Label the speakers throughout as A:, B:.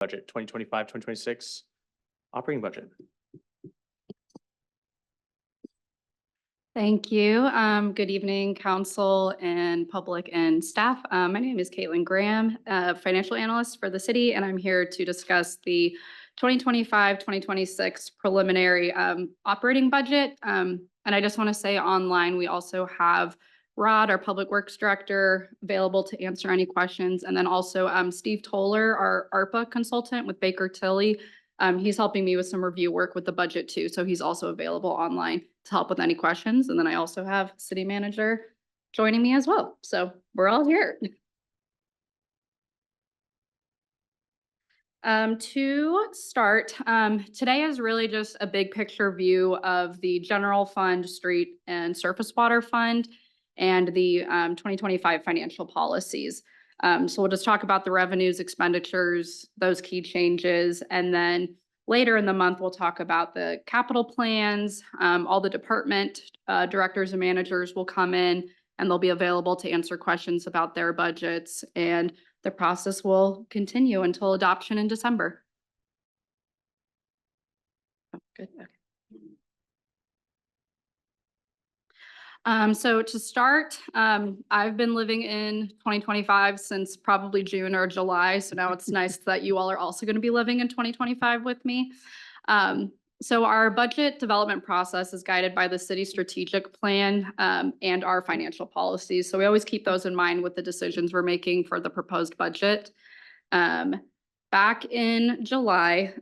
A: budget 2025-2026 operating budget.
B: Thank you. Good evening, council and public and staff. My name is Caitlin Graham, financial analyst for the city, and I'm here to discuss the 2025-2026 preliminary operating budget. And I just want to say online, we also have Rod, our public works director, available to answer any questions. And then also Steve Toller, our ARPA consultant with Baker Tilly. He's helping me with some review work with the budget too. So he's also available online to help with any questions. And then I also have city manager joining me as well. So we're all here. To start, today is really just a big picture view of the general fund, street and surface water fund, and the 2025 financial policies. So we'll just talk about the revenues, expenditures, those key changes, and then later in the month, we'll talk about the capital plans. All the department directors and managers will come in and they'll be available to answer questions about their budgets, and the process will continue until adoption in December. Oh, good. Okay. So to start, I've been living in 2025 since probably June or July. So now it's nice that you all are also going to be living in 2025 with me. So our budget development process is guided by the city strategic plan and our financial policies. So we always keep those in mind with the decisions we're making for the proposed budget. Back in July,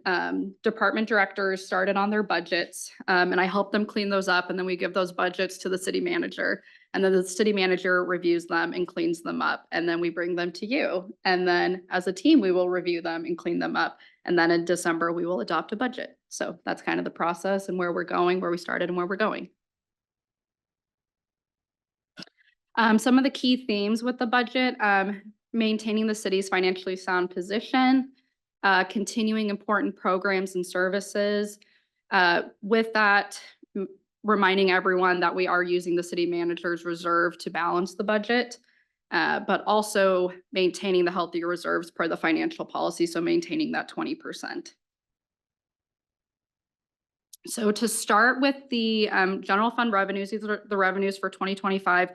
B: department directors started on their budgets, and I help them clean those up, and then we give those budgets to the city manager, and then the city manager reviews them and cleans them up, and then we bring them to you. And then as a team, we will review them and clean them up. And then in December, we will adopt a budget. So that's kind of the process and where we're going, where we started and where we're going. Some of the key themes with the budget, maintaining the city's financially sound position, continuing important programs and services. With that, reminding everyone that we are using the city manager's reserve to balance the budget, but also maintaining the healthier reserves per the financial policy, so maintaining that 20%. So to start with the general fund revenues, these are the revenues for 2025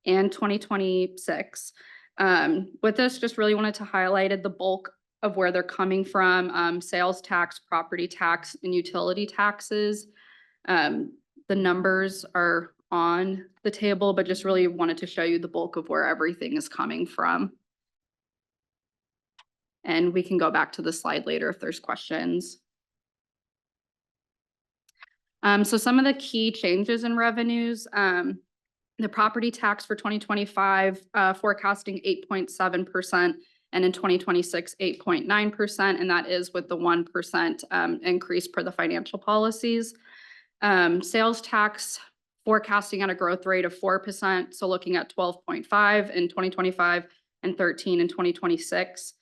B: and 2026. With this, just really wanted to highlight the bulk of where they're coming from: sales tax, property tax, and utility taxes. The numbers are on the table, but just really wanted to show you the bulk of where everything is coming from. And we can go back to the slide later if there's questions. So some of the key changes in revenues, the property tax for 2025, forecasting 8.7%, and in 2026, 8.9%, and that is with the 1% increase per the financial policies. Sales tax forecasting at a growth rate of 4%, so looking at 12.5 in 2025 and 13 in 2026.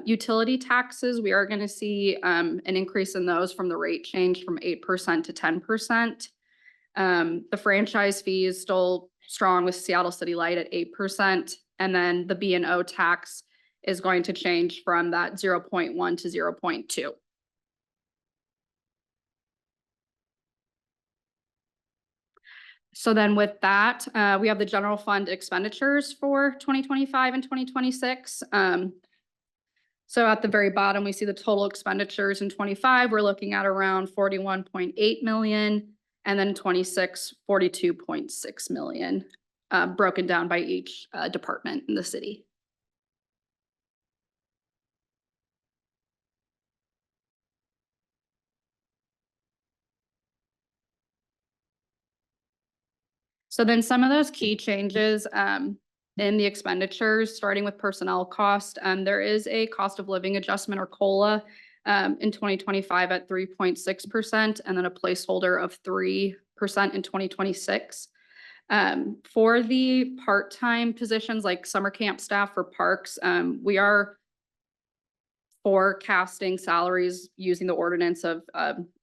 B: Utility taxes, we are going to see an increase in those from the rate change from 8% to 10%. The franchise fee is still strong with Seattle City Light at 8%. And then the B&O tax is going to change from that 0.1 to 0.2. So then with that, we have the general fund expenditures for 2025 and 2026. So at the very bottom, we see the total expenditures in 25. We're looking at around 41.8 million. And then 26, 42.6 million, broken down by each department in the city. So then some of those key changes in the expenditures, starting with personnel cost, there is a cost of living adjustment, or COLA, in 2025 at 3.6%, and then a placeholder of 3% in 2026. For the part-time positions like summer camp staff for parks, we are forecasting salaries using the ordinance of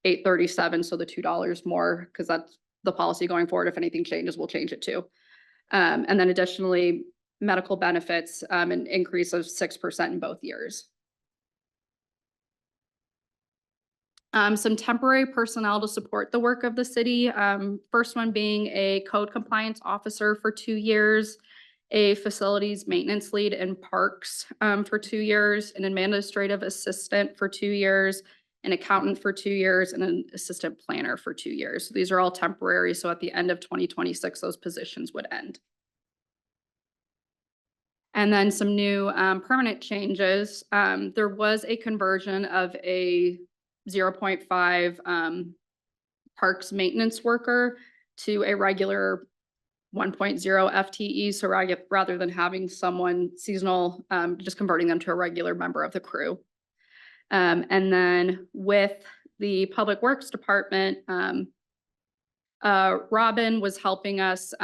B: 837, so the $2 more, because that's the policy going forward. If anything changes, we'll change it too. And then additionally, medical benefits, an increase of 6% in both years. Some temporary personnel to support the work of the city. First one being a code compliance officer for 2 years, a facilities maintenance lead in parks for 2 years, an administrative assistant for 2 years, an accountant for 2 years, and an assistant planner for 2 years. So these are all temporary. So at the end of 2026, those positions would end. And then some new permanent changes. There was a conversion of a 0.5 parks maintenance worker to a regular 1.0 FTE. So rather than having someone seasonal, just converting them to a regular member of the crew. And then with the Public Works Department, Robin was helping us,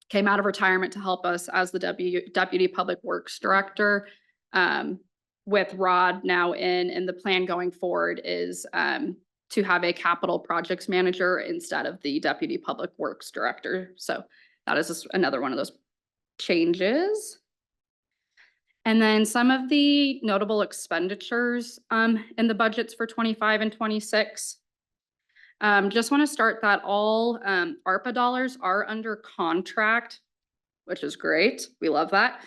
B: came out of retirement to help us as the Deputy Public Works Director. With Rod now in, and the plan going forward is to have a capital projects manager instead of the Deputy Public Works Director. So that is just another one of those changes. And then some of the notable expenditures in the budgets for 25 and 26. Just want to start that all ARPA dollars are under contract, which is great. We love that.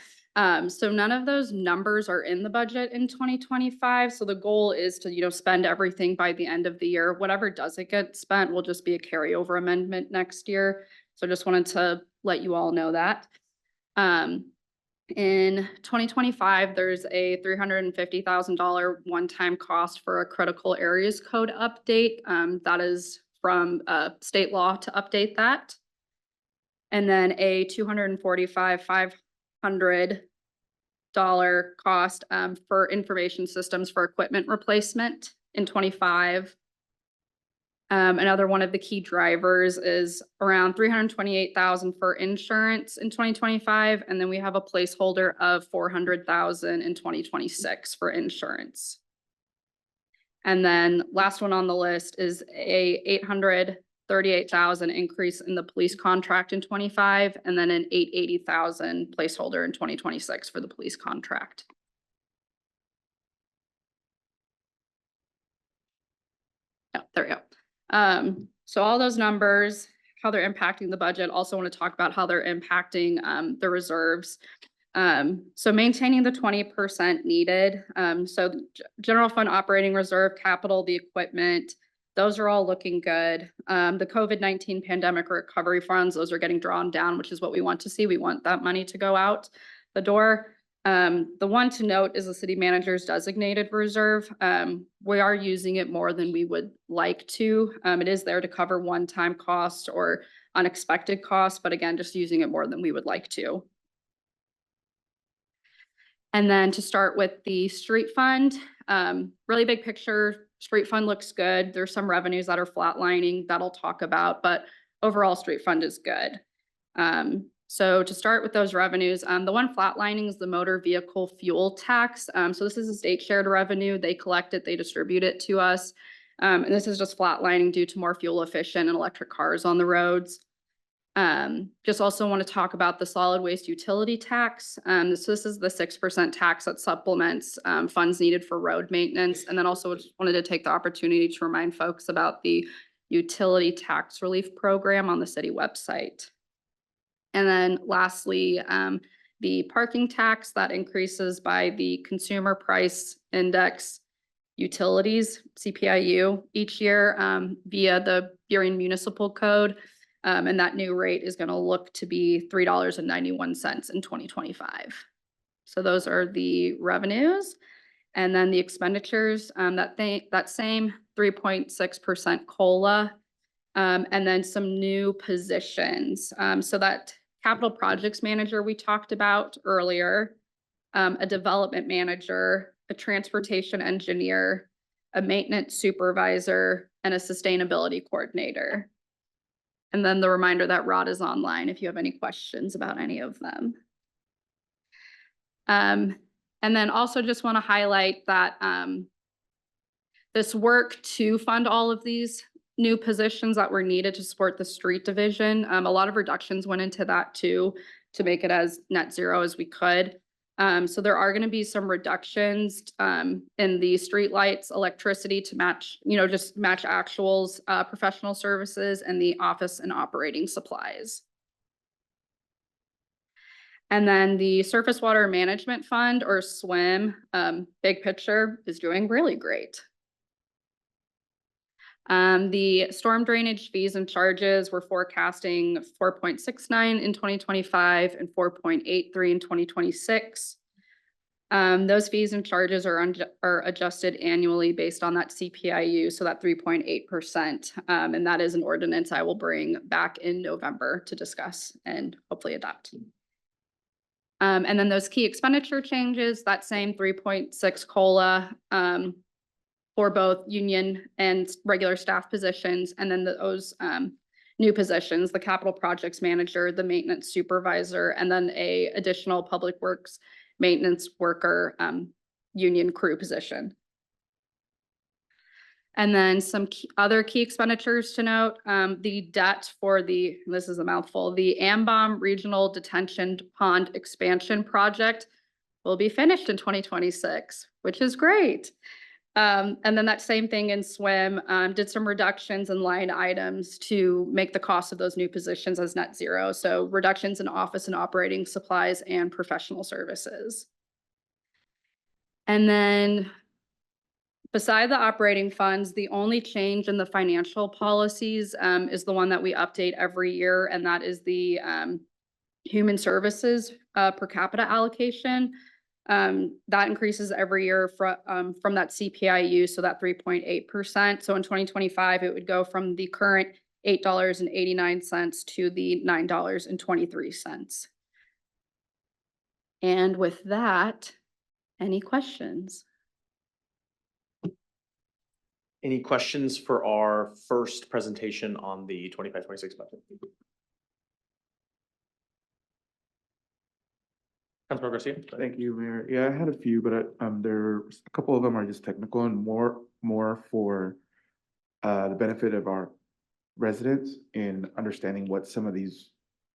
B: So none of those numbers are in the budget in 2025. So the goal is to, spend everything by the end of the year. Whatever doesn't get spent will just be a carryover amendment next year. So just wanted to let you all know that. In 2025, there's a $350,000 one-time cost for a critical areas code update. That is from state law to update that. And then a $245,500 cost for information systems for equipment replacement in 25. Another one of the key drivers is around $328,000 for insurance in 2025, and then we have a placeholder of $400,000 in 2026 for insurance. And then last one on the list is a $838,000 increase in the police contract in 25, and then an $880,000 placeholder in 2026 for the police contract. Oh, there we go. So all those numbers, how they're impacting the budget. Also want to talk about how they're impacting the reserves. So maintaining the 20% needed. So general fund operating reserve, capital, the equipment, those are all looking good. The COVID-19 pandemic recovery funds, those are getting drawn down, which is what we want to see. We want that money to go out the door. The one to note is the city manager's designated reserve. We are using it more than we would like to. It is there to cover one-time costs or unexpected costs, but again, just using it more than we would like to. And then to start with the street fund, really big picture, street fund looks good. There's some revenues that are flatlining that I'll talk about, but overall street fund is good. So to start with those revenues, the one flatlining is the motor vehicle fuel tax. So this is a state shared revenue. They collect it, they distribute it to us. And this is just flatlining due to more fuel efficient and electric cars on the roads. Just also want to talk about the solid waste utility tax. So this is the 6% tax that supplements funds needed for road maintenance. And then also just wanted to take the opportunity to remind folks about the utility tax relief program on the city website. And then lastly, the parking tax that increases by the consumer price index utilities, CPIU, each year via the Burien Municipal Code. And that new rate is going to look to be $3.91 in 2025. So those are the revenues. And then the expenditures, that same 3.6% COLA. And then some new positions. So that capital projects manager we talked about earlier, a development manager, a transportation engineer, a maintenance supervisor, and a sustainability coordinator. And then the reminder that Rod is online if you have any questions about any of them. And then also just want to highlight that this work to fund all of these new positions that were needed to support the street division. A lot of reductions went into that too, to make it as net zero as we could. So there are going to be some reductions in the streetlights, electricity to match, just match actuals, professional services, and the office and operating supplies. And then the Surface Water Management Fund, or SWIM, big picture, is doing really great. The storm drainage fees and charges, we're forecasting 4.69 in 2025 and 4.83 in 2026. Those fees and charges are adjusted annually based on that CPIU, so that 3.8%. And that is an ordinance I will bring back in November to discuss and hopefully adopt. And then those key expenditure changes, that same 3.6 COLA for both union and regular staff positions, and then those new positions, the capital projects manager, the maintenance supervisor, and then a additional public works maintenance worker union crew position. And then some other key expenditures to note, the debt for this is a mouthful, the Ambom Regional Detention Pond Expansion Project will be finished in 2026, which is great. And then that same thing in SWIM, did some reductions in line items to make the cost of those new positions as net zero. So reductions in office and operating supplies and professional services. And then beside the operating funds, the only change in the financial policies is the one that we update every year, and that is the human services per capita allocation. That increases every year from that CPIU, so that 3.8%. So in 2025, it would go from the current $8.89 to the $9.23. And with that, any questions?
A: Any questions for our first presentation on the 25-26 budget? Councilmember Garcia?
C: Thank you, Mayor. Yeah, I had a few, but there's a couple of them are just technical and more for the benefit of our residents in understanding what some of these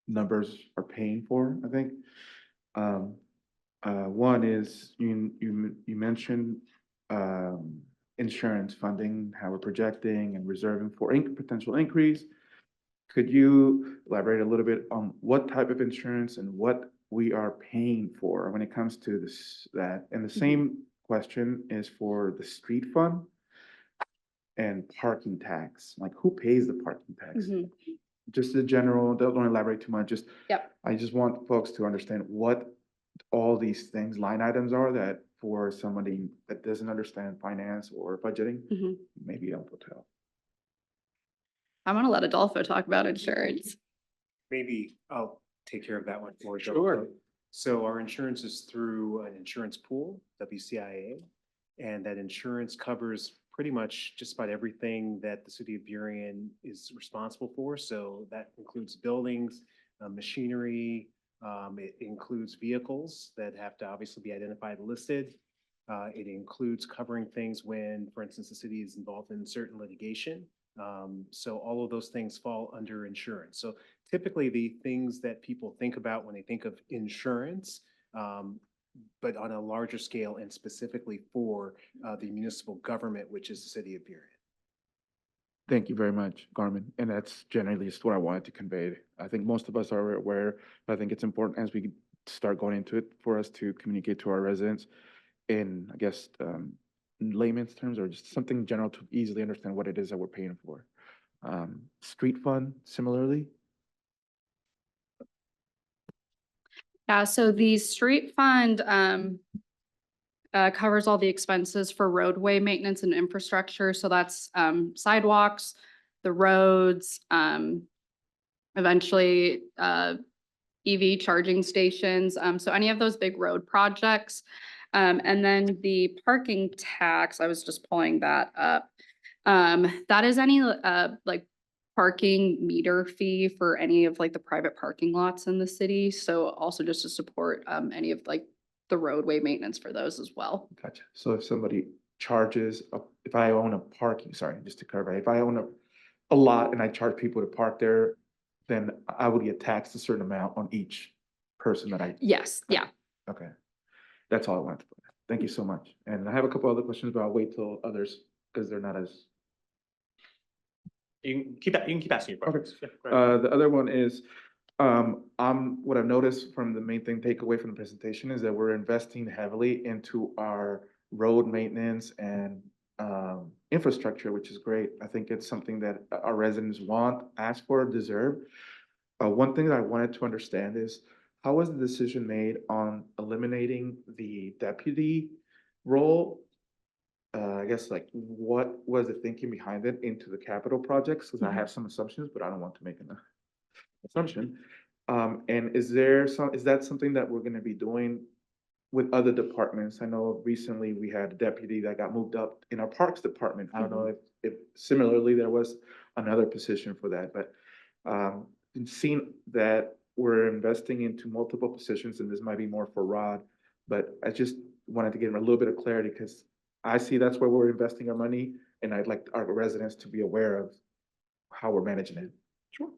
C: numbers are paying for, I think. One is you mentioned insurance funding, how we're projecting and reserving for potential increase. Could you elaborate a little bit on what type of insurance and what we are paying for when it comes to that? And the same question is for the street fund and parking tax. Like, who pays the parking tax? Just the general, don't elaborate too much. I just want folks to understand what all these things, line items are, that for somebody that doesn't understand finance or budgeting, may be helpful to help.
B: I want to let Adolfo talk about insurance.
D: Maybe I'll take care of that one for you.
A: Sure.
D: So our insurance is through an insurance pool, WCIA, and that insurance covers pretty much just about everything that the city of Burien is responsible for. So that includes buildings, machinery, it includes vehicles that have to obviously be identified and listed. It includes covering things when, for instance, the city is involved in certain litigation. So all of those things fall under insurance. So typically the things that people think about when they think of insurance, but on a larger scale and specifically for the municipal government, which is the city of Burien.
C: Thank you very much, Carmen. And that's generally just what I wanted to convey. I think most of us are aware, but I think it's important as we start going into it for us to communicate to our residents in, I guess, in layman's terms, or just something general to easily understand what it is that we're paying for. Street fund, similarly.
B: Yeah, so the street fund covers all the expenses for roadway maintenance and infrastructure. So that's sidewalks, the roads, eventually EV charging stations. So any of those big road projects. And then the parking tax, I was just pulling that up. That is any like parking meter fee for any of like the private parking lots in the city. So also just to support any of like the roadway maintenance for those as well.
C: Gotcha. So if somebody charges, if I own a parking, sorry, just to clarify, if I own a lot and I charge people to park there, then I would get taxed a certain amount on each person that I.
B: Yes, yeah.
C: Okay. That's all I wanted to put. Thank you so much. And I have a couple other questions, but I'll wait till others, because they're not as.
A: You can keep asking your questions. Yeah, go ahead.
C: The other one is, what I've noticed from the main thing takeaway from the presentation is that we're investing heavily into our road maintenance and infrastructure, which is great. I think it's something that our residents want, ask for, deserve. One thing that I wanted to understand is, how was the decision made on eliminating the deputy role? I guess, like, what was the thinking behind it into the capital projects? Because I have some assumptions, but I don't want to make an assumption. And is that something that we're gonna be doing with other departments? I know recently we had a deputy that got moved up in our Parks Department. I don't know if similarly there was another position for that, but seeing that we're investing into multiple positions, and this might be more for Rod, but I just wanted to get a little bit of clarity, because I see that's where we're investing our money, and I'd like our residents to be aware of how we're managing it.
E: Sure.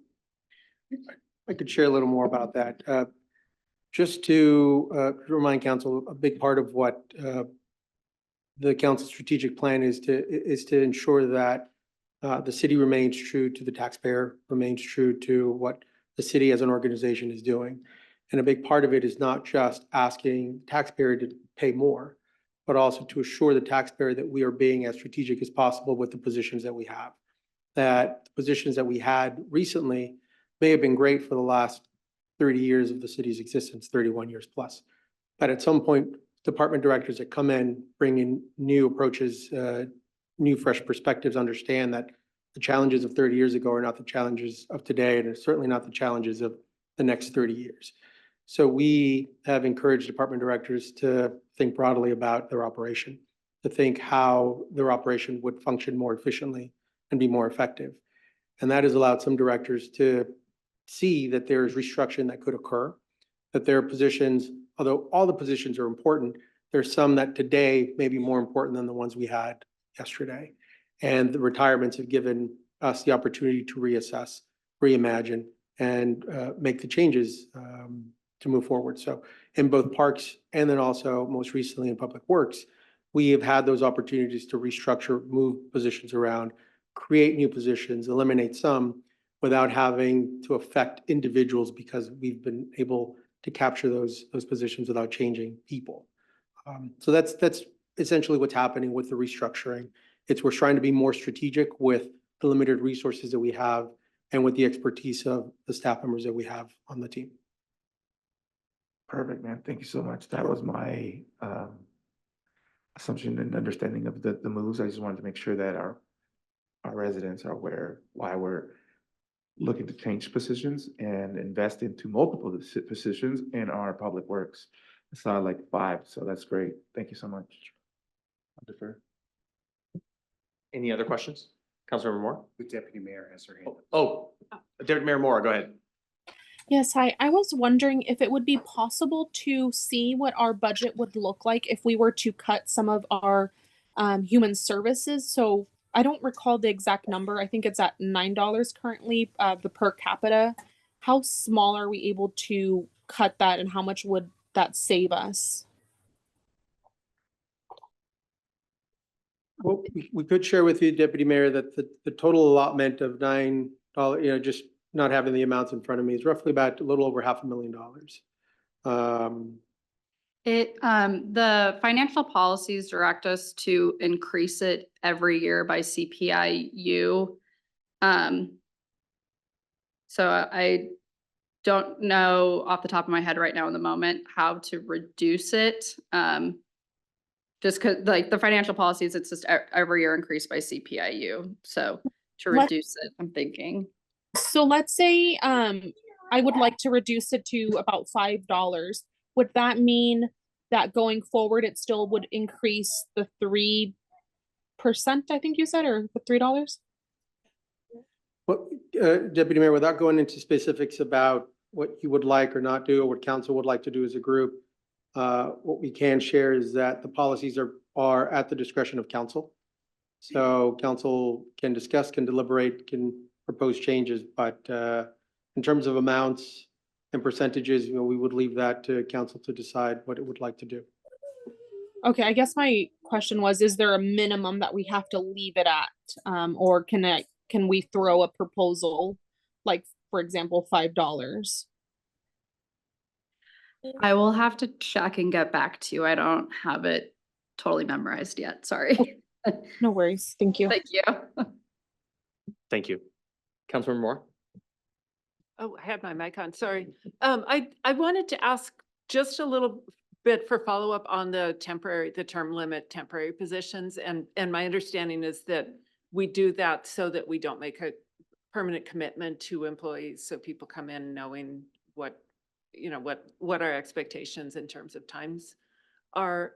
E: I could share a little more about that. Just to remind council, a big part of what the council strategic plan is to ensure that the city remains true to the taxpayer, remains true to what the city as an organization is doing. And a big part of it is not just asking the taxpayer to pay more, but also to assure the taxpayer that we are being as strategic as possible with the positions that we have. That the positions that we had recently may have been great for the last 30 years of the city's existence, 31 years plus. But at some point, department directors that come in, bring in new approaches, new fresh perspectives, understand that the challenges of 30 years ago are not the challenges of today, and it's certainly not the challenges of the next 30 years. So we have encouraged department directors to think broadly about their operation, to think how their operation would function more efficiently and be more effective. And that has allowed some directors to see that there is restructuring that could occur, that there are positions, although all the positions are important, there's some that today may be more important than the ones we had yesterday. And the retirements have given us the opportunity to reassess, reimagine, and make the changes to move forward. So in both parks and then also most recently in public works, we have had those opportunities to restructure, move positions around, create new positions, eliminate some without having to affect individuals, because we've been able to capture those positions without changing people. So that's essentially what's happening with the restructuring. We're trying to be more strategic with the limited resources that we have and with the expertise of the staff members that we have on the team.
C: Perfect, man. Thank you so much. That was my assumption and understanding of the moves. I just wanted to make sure that our residents are aware why we're looking to change positions and invest into multiple positions in our public works. I saw like 5, so that's great. Thank you so much. I'll defer.
A: Any other questions? Councilmember Moore?
D: The deputy mayor has her hand up.
A: Oh, Deputy Mayor Moore, go ahead.
F: Yes, hi. I was wondering if it would be possible to see what our budget would look like if we were to cut some of our human services. So I don't recall the exact number. I think it's at $9 currently, the per capita. How small are we able to cut that, and how much would that save us?
E: Well, we could share with you, Deputy Mayor, that the total allotment of $9, just not having the amounts in front of me, is roughly about a little over $500,000.
B: The financial policies direct us to increase it every year by CPIU. So I don't know off the top of my head right now in the moment how to reduce it. Just because like the financial policies, it's just every year increased by CPIU. So to reduce it, I'm thinking.
F: So let's say I would like to reduce it to about $5. Would that mean that going forward it still would increase the 3%, I think you said, or the $3?
E: Well, Deputy Mayor, without going into specifics about what you would like or not do, or what council would like to do as a group, what we can share is that the policies are at the discretion of council. So council can discuss, can deliberate, can propose changes, but in terms of amounts and percentages, we would leave that to council to decide what it would like to do.
F: Okay, I guess my question was, is there a minimum that we have to leave it at? Or can we throw a proposal, like, for example, $5?
B: I will have to check and get back to you. I don't have it totally memorized yet. Sorry.
F: No worries. Thank you.
B: Thank you.
A: Thank you. Councilmember Moore?
G: Oh, I had my mic on, sorry. I wanted to ask just a little bit for follow-up on the term limit temporary positions. And my understanding is that we do that so that we don't make a permanent commitment to employees. So people come in knowing what, you know, what our expectations in terms of times are.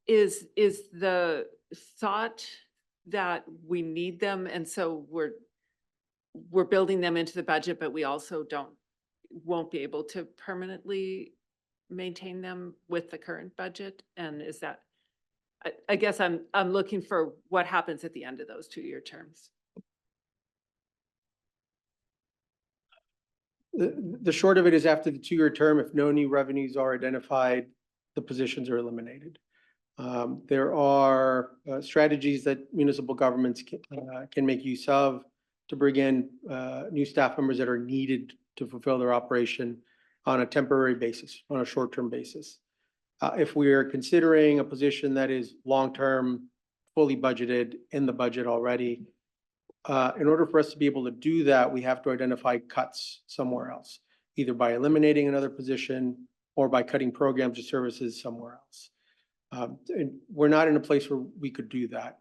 G: Is the thought that we need them, and so we're building them into the budget, but we also won't be able to permanently maintain them with the current budget? And is that, I guess I'm looking for what happens at the end of those 2-year terms.
E: The short of it is, after the 2-year term, if no new revenues are identified, the positions are eliminated. There are strategies that municipal governments can make use of to bring in new staff members that are needed to fulfill their operation on a temporary basis, on a short-term basis. If we are considering a position that is long-term, fully budgeted in the budget already, in order for us to be able to do that, we have to identify cuts somewhere else, either by eliminating another position or by cutting programs or services somewhere else. And we're not in a place where we could do that.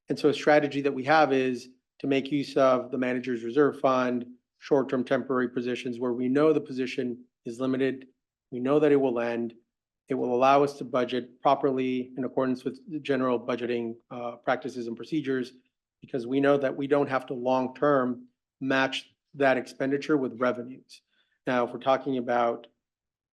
E: And so a strategy that we have is to make use of the manager's reserve fund, short-term temporary positions where we know the position is limited. We know that it will end. It will allow us to budget properly in accordance with the general budgeting practices and procedures, because we know that we don't have to long-term match that expenditure with revenues. Now, if we're talking about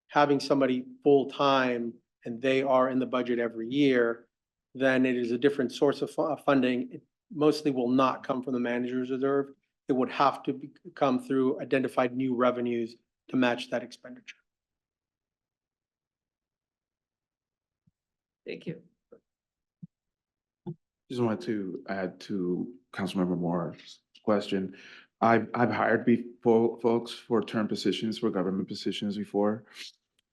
E: having somebody full-time and they are in the budget every year, then it is a different source of funding. It mostly will not come from the manager's reserve. It would have to come through identified new revenues to match that expenditure.
G: Thank you.
C: Just wanted to add to Councilmember Moore's question. I've hired folks for term positions, for government positions before.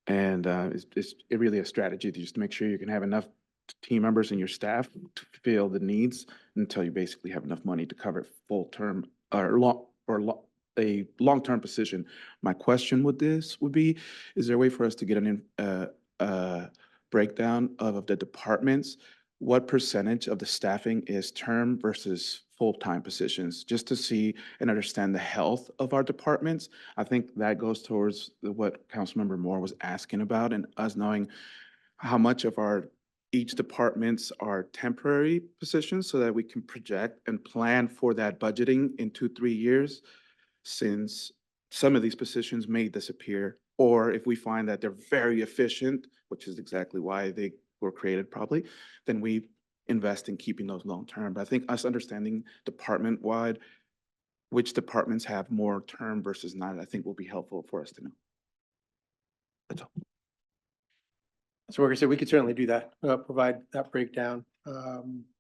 C: And it's really a strategy to just make sure you can have enough team members in your staff to fill the needs until you basically have enough money to cover full term or a long-term position. My question with this would be, is there a way for us to get a breakdown of the departments? What percentage of the staffing is term versus full-time positions, just to see and understand the health of our departments? I think that goes towards what Councilmember Moore was asking about, and us knowing how much of each departments are temporary positions so that we can project and plan for that budgeting in 2-3 years, since some of these positions may disappear, or if we find that they're very efficient, which is exactly why they were created probably, then we invest in keeping those long-term. But I think us understanding department-wide, which departments have more term versus not, I think will be helpful for us to know. That's all.
E: So like I said, we could certainly do that, provide that breakdown.